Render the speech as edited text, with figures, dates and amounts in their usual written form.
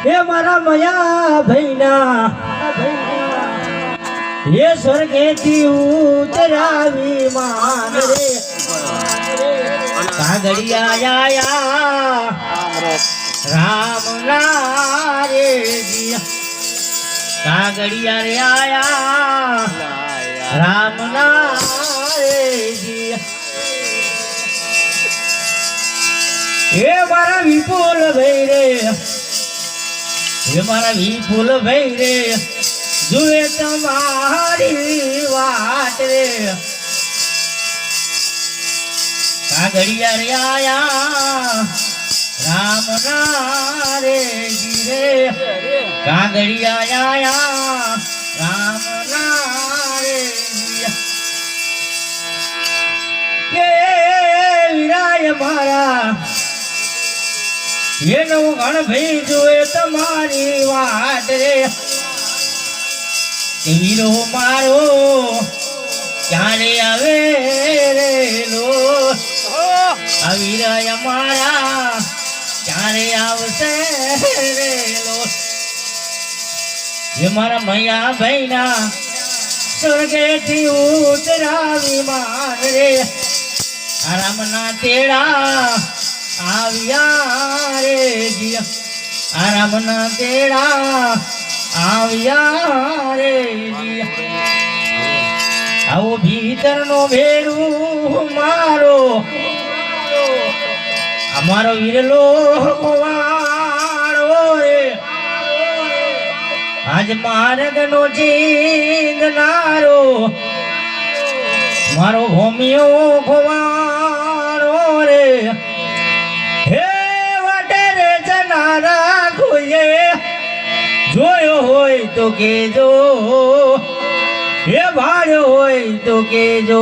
એ મારા મયા ભૈના એ સ્વર્ગેથી ઉતરાવી માન રે કાગડિયા આયા રામ ના રે કાગડિયા રે આયા રામ ના રે એ મારા વિપુલ ભાઈ રે એ મારા વિપુલ ભાઈ રે જુએ તમારી વાત રે કાગડિયા રે આયા રામ ના રે કાગડિયા આયા રામ ના રે કે વિરાય મારા એનો ગણ ભાઈ જોએ તમારી વાત રે વીરો મારો ક્યારે આવે રે લો વીરાય મારા ક્યારે આવશે રે લો એ મારા મૈયા ભાઈના સ્વર્ગેથી ઉતરાવી માન રે આરામના તેડા આવ્યા રે જીયા આરામના તેડા આવ્યા રે જીયા આવો ભીતરનો ભેરું મારો અમારો વીરલો વાળો રે આજ માર્ગનો જીંદનારો મારો ભૂમિયો ખોવાળો રે હે વાટે રે જનારા કોઈએ જોયો હોય તો કેજો હે ભાળ્યો હોય તો કેજો।